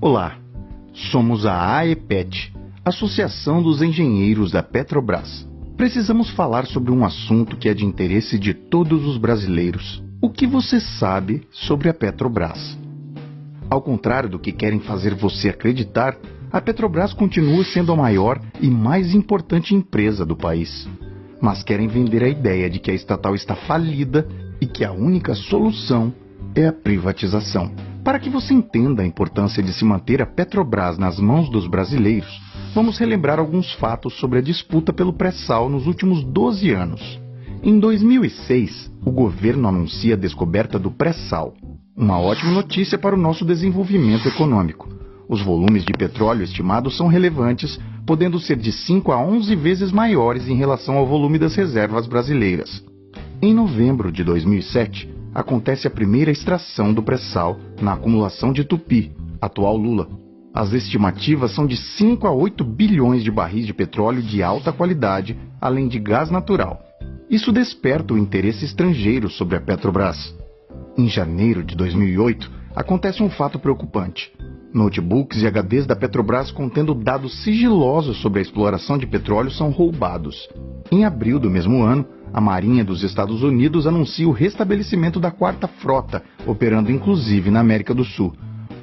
Olá, somos a AEPET, Associação dos Engenheiros da Petrobras. Precisamos falar sobre um assunto que é de interesse de todos os brasileiros. O que você sabe sobre a Petrobras? Ao contrário do que querem fazer você acreditar, a Petrobras continua sendo a maior e mais importante empresa do país. Mas querem vender a ideia de que a estatal está falida e que a única solução é a privatização. Para que você entenda a importância de se manter a Petrobras nas mãos dos brasileiros, vamos relembrar alguns fatos sobre a disputa pelo pré-sal nos últimos 12 anos. Em 2006, o governo anuncia a descoberta do pré-sal. Uma ótima notícia para o nosso desenvolvimento econômico. Os volumes de petróleo estimados são relevantes, podendo ser de 5 a 11 vezes maiores em relação ao volume das reservas brasileiras. Em novembro de 2007, acontece a primeira extração do pré-sal na acumulação de Tupi, atual Lula. As estimativas são de 5 a 8 bilhões de barris de petróleo de alta qualidade, além de gás natural. Isso desperta o interesse estrangeiro sobre a Petrobras. Em janeiro de 2008, acontece um fato preocupante. Notebooks e HDs da Petrobras contendo dados sigilosos sobre a exploração de petróleo são roubados. Em abril do mesmo ano, a Marinha dos Estados Unidos anuncia o restabelecimento da Quarta Frota, operando inclusive na América do Sul.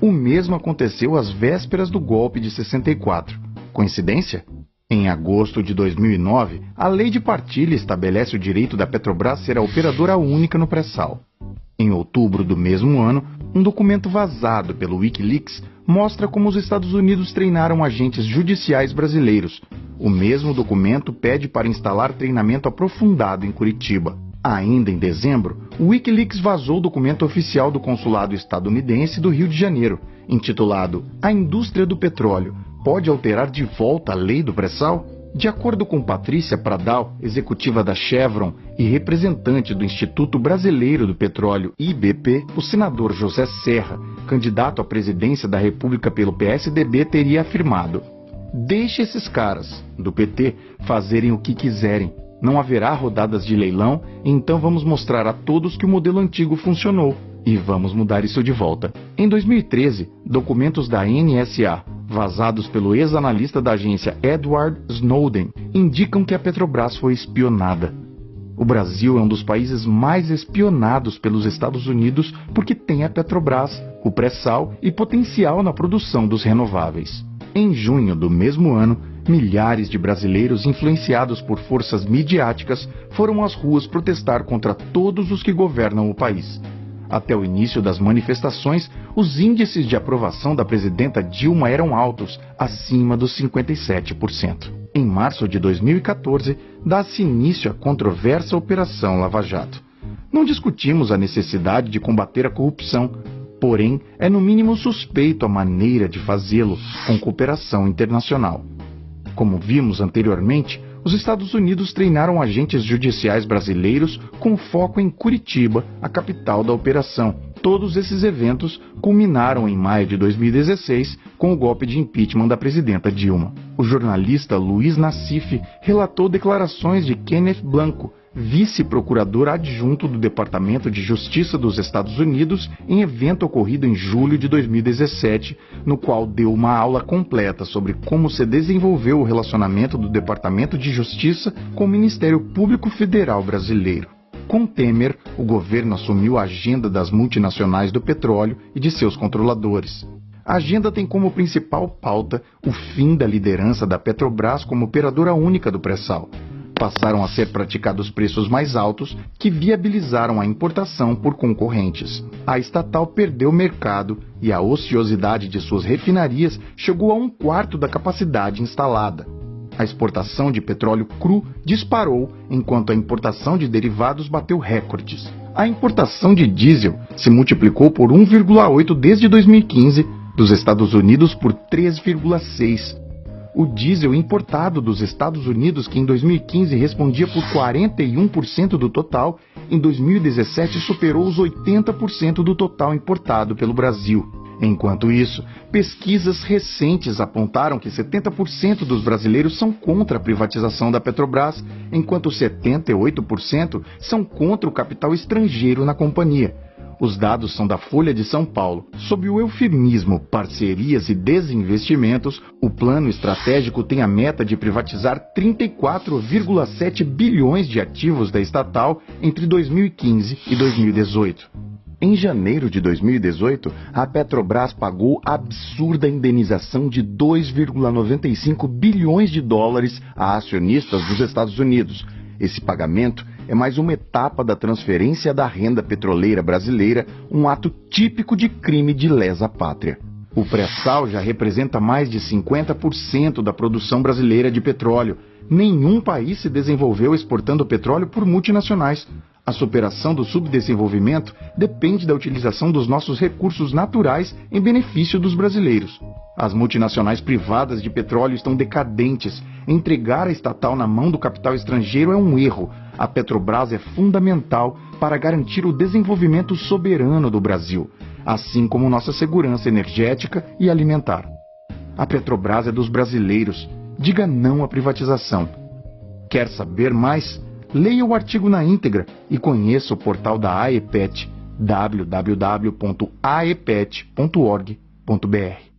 O mesmo aconteceu às vésperas do golpe de 64. Coincidência? Em agosto de 2009, a Lei de Partilha estabelece o direito da Petrobras ser a operadora única no pré-sal. Em outubro do mesmo ano, um documento vazado pelo Wikileaks mostra como os Estados Unidos treinaram agentes judiciais brasileiros. O mesmo documento pede para instalar treinamento aprofundado em Curitiba. Ainda em dezembro, o Wikileaks vazou o documento oficial do consulado estadunidense do Rio de Janeiro, intitulado "A Indústria do Petróleo pode alterar de volta a lei do pré-sal?" De acordo com Patrícia Pradal, executiva da Chevron e representante do Instituto Brasileiro do Petróleo, IBP, o senador José Serra, candidato à presidência da República pelo PSDB, teria afirmado: "Deixe esses caras, do PT, fazerem o que quiserem. Não haverá rodadas de leilão, então vamos mostrar a todos que o modelo antigo funcionou. E vamos mudar isso de volta." Em 2013, documentos da NSA, vazados pelo ex-analista da agência Edward Snowden, indicam que a Petrobras foi espionada. O Brasil é um dos países mais espionados pelos Estados Unidos porque tem a Petrobras, o pré-sal e potencial na produção dos renováveis. Em junho do mesmo ano, milhares de brasileiros influenciados por forças midiáticas foram às ruas protestar contra todos os que governam o país. Até o início das manifestações, os índices de aprovação da presidenta Dilma eram altos, acima dos 57%. Em março de 2014, dá-se início à controversa Operação Lava Jato. Não discutimos a necessidade de combater a corrupção, porém, é no mínimo suspeito a maneira de fazê-lo com cooperação internacional. Como vimos anteriormente, os Estados Unidos treinaram agentes judiciais brasileiros com foco em Curitiba, a capital da operação. Todos esses eventos culminaram em maio de 2016 com o golpe de impeachment da presidenta Dilma. O jornalista Luiz Nassif relatou declarações de Kenneth Blanco, vice-procurador adjunto do Departamento de Justiça dos Estados Unidos, em evento ocorrido em julho de 2017, no qual deu uma aula completa sobre como se desenvolveu o relacionamento do Departamento de Justiça com o Ministério Público Federal brasileiro. Com Temer, o governo assumiu a agenda das multinacionais do petróleo e de seus controladores. A agenda tem como principal pauta o fim da liderança da Petrobras como operadora única do pré-sal. Passaram a ser praticados preços mais altos que viabilizaram a importação por concorrentes. A estatal perdeu mercado e a ociosidade de suas refinarias chegou a 1/4 da capacidade instalada. A exportação de petróleo cru disparou, enquanto a importação de derivados bateu recordes. A importação de diesel se multiplicou por 1,8 desde 2015, dos Estados Unidos por 3,6. O diesel importado dos Estados Unidos, que em 2015 respondia por 41% do total, em 2017 superou os 80% do total importado pelo Brasil. Enquanto isso, pesquisas recentes apontaram que 70% dos brasileiros são contra a privatização da Petrobras, enquanto 78% são contra o capital estrangeiro na companhia. Os dados são da Folha de São Paulo. Sob o eufemismo parcerias e desinvestimentos, o plano estratégico tem a meta de privatizar 34,7 bilhões de ativos da estatal entre 2015 e 2018. Em janeiro de 2018, a Petrobras pagou a absurda indenização de 2,95 bilhões de dólares a acionistas dos Estados Unidos. Esse pagamento é mais uma etapa da transferência da renda petroleira brasileira, um ato típico de crime de lesa pátria. O pré-sal já representa mais de 50% da produção brasileira de petróleo. Nenhum país se desenvolveu exportando petróleo por multinacionais. A superação do subdesenvolvimento depende da utilização dos nossos recursos naturais em benefício dos brasileiros. As multinacionais privadas de petróleo estão decadentes. Entregar a estatal na mão do capital estrangeiro é um erro. A Petrobras é fundamental para garantir o desenvolvimento soberano do Brasil, assim como nossa segurança energética e alimentar. A Petrobras é dos brasileiros. Diga não à privatização. Quer saber mais? Leia o artigo na íntegra e conheça o portal da AEPET, www.aepet.org.br.